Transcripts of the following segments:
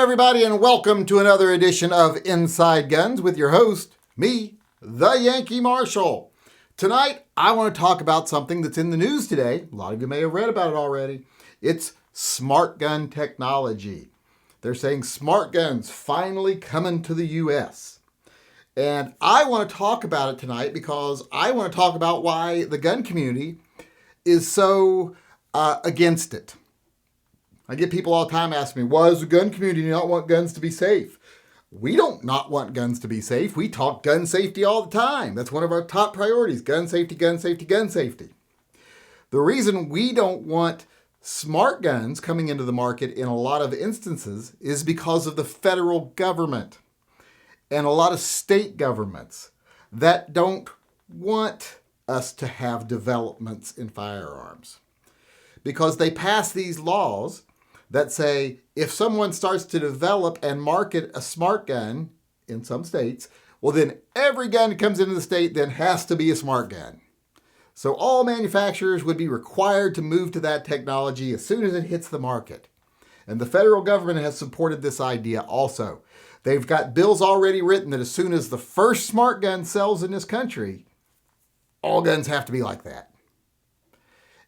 everybody, and welcome to another edition of Inside Guns with your host, me, the Yankee Marshal. Tonight, I want to talk about something that's in the news today. A lot of you may have read about it already. It's smart gun technology. They're saying smart guns finally coming to the U.S. And I want to talk about it tonight because I want to talk about why the gun community is so against it. I get people all the time asking me, why does the gun community not want guns to be safe? We don't not want guns to be safe. We talk gun safety all the time. That's one of our top priorities, gun safety, gun safety, gun safety. The reason we don't want smart guns coming into the market in a lot of instances is because of the federal government and a lot of state governments that don't want us to have developments in firearms. Because they pass these laws that say if someone starts to develop and market a smart gun in some states, well then every gun that comes into the state then has to be a smart gun. So all manufacturers would be required to move to that technology as soon as it hits the market. And the federal government has supported this idea also. They've got bills already written that as soon as the first smart gun sells in this country, all guns have to be like that.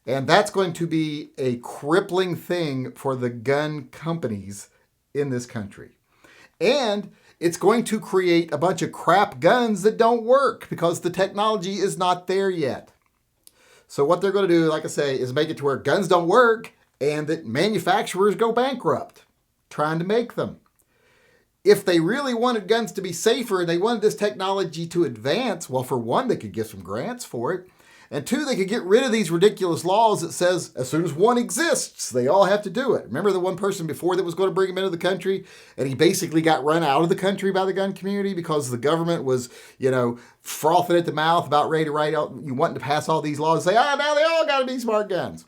And that's going to be a crippling thing for the gun companies in this country. And it's going to create a bunch of crap guns that don't work because the technology is not there yet. So what they're going to do, like I say, is make it to where guns don't work and that manufacturers go bankrupt trying to make them. If they really wanted guns to be safer and they wanted this technology to advance, well, for one, they could give some grants for it. And two, they could get rid of these ridiculous laws that says as soon as one exists, they all have to do it. Remember the one person before that was going to bring him into the country and he basically got run out of the country by the gun community because the government was, frothing at the mouth about ready to write out, you wanting to pass all these laws and say, now they all got to be smart guns.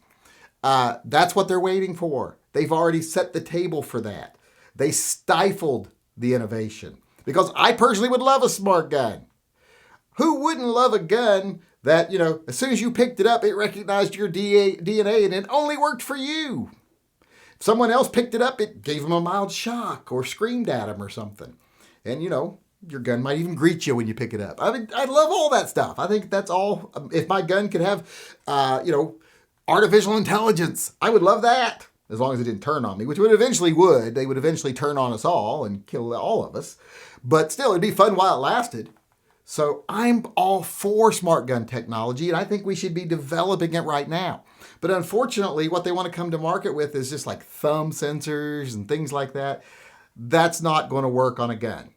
That's what they're waiting for. They've already set the table for that. They stifled the innovation because I personally would love a smart gun. Who wouldn't love a gun that, as soon as you picked it up, it recognized your DNA and it only worked for you? If someone else picked it up, it gave them a mild shock or screamed at them or something. And, your gun might even greet you when you pick it up. I mean, I love all that stuff. I think that's all. If my gun could have, artificial intelligence, I would love that. As long as it didn't turn on me, which would eventually would. They would eventually turn on us all and kill all of us. But still, it'd be fun while it lasted. So I'm all for smart gun technology, and I think we should be developing it right now. But unfortunately, what they want to come to market with is just like thumb sensors and things like that. That's not going to work on a gun.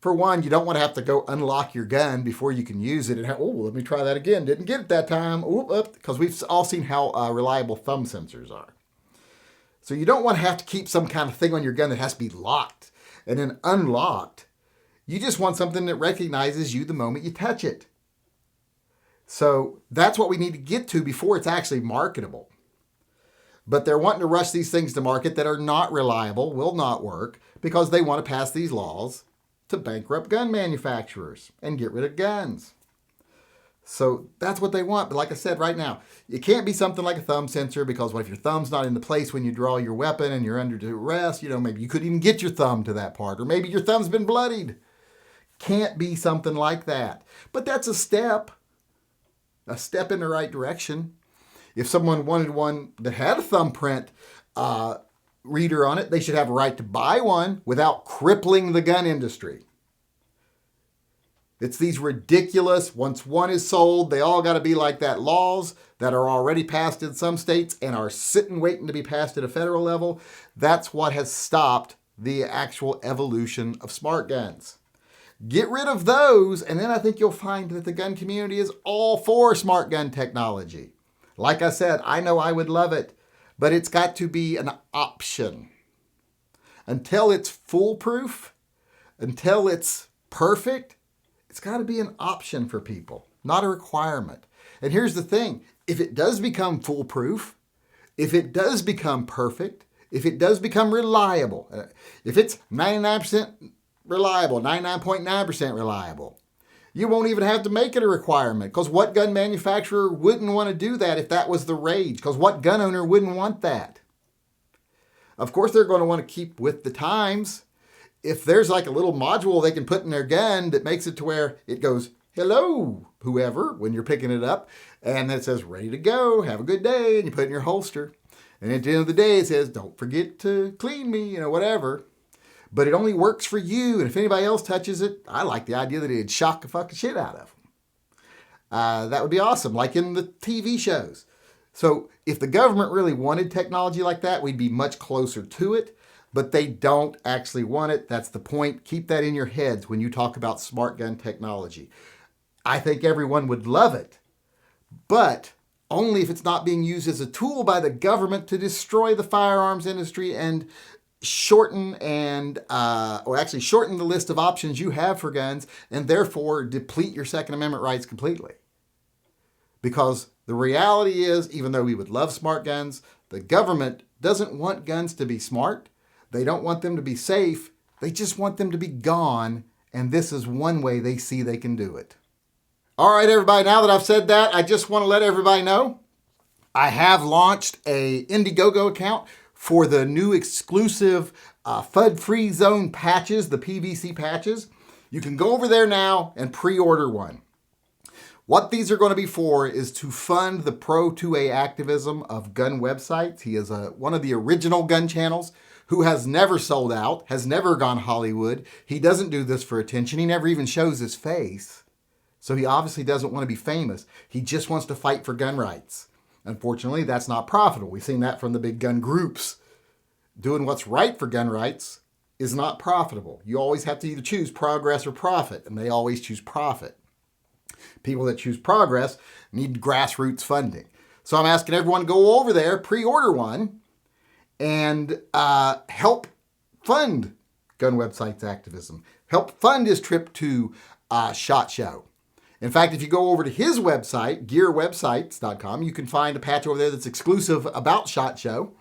For one, you don't want to have to go unlock your gun before you can use it. And let me try that again. Didn't get it that time. Because we've all seen how reliable thumb sensors are. So you don't want to have to keep some kind of thing on your gun that has to be locked and then unlocked. You just want something that recognizes you the moment you touch it. So that's what we need to get to before it's actually marketable. But they're wanting to rush these things to market that are not reliable, will not work, because they want to pass these laws to bankrupt gun manufacturers and get rid of guns. So that's what they want. But like I said, right now, it can't be something like a thumb sensor because what if your thumb's not in the place when you draw your weapon and you're under duress? Maybe you couldn't even get your thumb to that part, or maybe your thumb's been bloodied. Can't be something like that. But that's a step in the right direction. If someone wanted one that had a thumbprint reader on it, they should have a right to buy one without crippling the gun industry. It's these ridiculous, once one is sold, they all got to be like that laws that are already passed in some states and are sitting waiting to be passed at a federal level. That's what has stopped the actual evolution of smart guns. Get rid of those, and then I think you'll find that the gun community is all for smart gun technology. Like I said, I know I would love it, but it's got to be an option. Until it's foolproof, until it's perfect, it's got to be an option for people, not a requirement. And here's the thing, if it does become foolproof, if it does become perfect, if it does become reliable, if it's 99% reliable, 99.9% reliable, you won't even have to make it a requirement, because what gun manufacturer wouldn't want to do that if that was the rage? Because what gun owner wouldn't want that? Of course, they're going to want to keep with the times. If there's like a little module they can put in their gun that makes it to where it goes, hello, whoever, when you're picking it up, and then it says, ready to go, have a good day, and you put it in your holster. And at the end of the day, it says, don't forget to clean me, whatever. But it only works for you, and if anybody else touches it, I like the idea that it'd shock the fucking shit out of them. That would be awesome, like in the TV shows. So if the government really wanted technology like that, we'd be much closer to it. But they don't actually want it. That's the point. Keep that in your heads when you talk about smart gun technology. I think everyone would love it, but only if it's not being used as a tool by the government to destroy the firearms industry and shorten the list of options you have for guns, and therefore deplete your Second Amendment rights completely. Because the reality is, even though we would love smart guns, the government doesn't want guns to be smart. They don't want them to be safe. They just want them to be gone. And this is one way they see they can do it. All right, everybody, now that I've said that, I just want to let everybody know I have launched a Indiegogo account for the new exclusive Fudd Free Zone patches, the PVC patches. You can go over there now and pre-order one. What these are going to be for is to fund the Pro 2A activism of gun websites. He is one of the original gun channels who has never sold out, has never gone Hollywood. He doesn't do this for attention. He never even shows his face. So he obviously doesn't want to be famous. He just wants to fight for gun rights. Unfortunately, that's not profitable. We've seen that from the big gun groups. Doing what's right for gun rights is not profitable. You always have to either choose progress or profit, and they always choose profit. People that choose progress need grassroots funding. So I'm asking everyone to go over there, pre-order one, and help fund gun websites activism. Help fund his trip to SHOT Show. In fact, if you go over to his website, gearwebsites.com, you can find a patch over there that's exclusive about SHOT Show.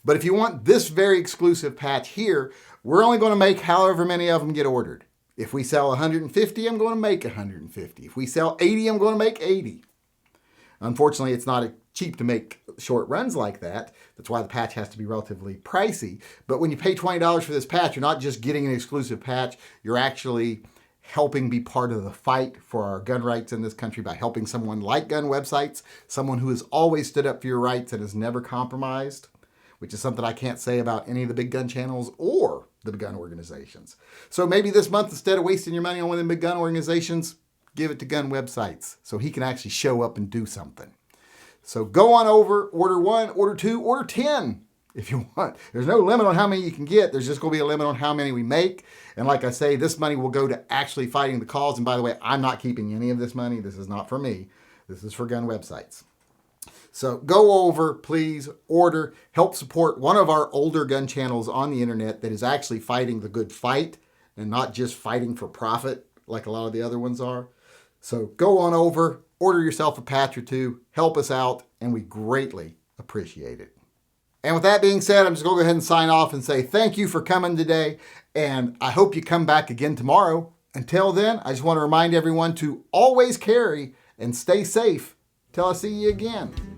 But if you want this very exclusive patch here, we're only going to make however many of them get ordered. If we sell 150, I'm going to make 150. If we sell 80, I'm going to make 80. Unfortunately, it's not cheap to make short runs like that. That's why the patch has to be relatively pricey. But when you pay $20 for this patch, you're not just getting an exclusive patch. You're actually helping be part of the fight for our gun rights in this country by helping someone like gun websites, someone who has always stood up for your rights and has never compromised, which is something I can't say about any of the big gun channels or the big gun organizations. So maybe this month, instead of wasting your money on one of the big gun organizations, give it to gun websites so he can actually show up and do something. So go on over, order 1, order 2, order 10 if you want. There's no limit on how many you can get. There's just going to be a limit on how many we make. And like I say, this money will go to actually fighting the cause. And by the way, I'm not keeping any of this money. This is not for me. This is for gun websites. So go over, please, order, help support one of our older gun channels on the internet that is actually fighting the good fight and not just fighting for profit like a lot of the other ones are. So go on over, order yourself a patch or two, help us out, and we greatly appreciate it. And with that being said, I'm just going to go ahead and sign off and say thank you for coming today, and I hope you come back again tomorrow. Until then, I just want to remind everyone to always carry and stay safe till I see you again.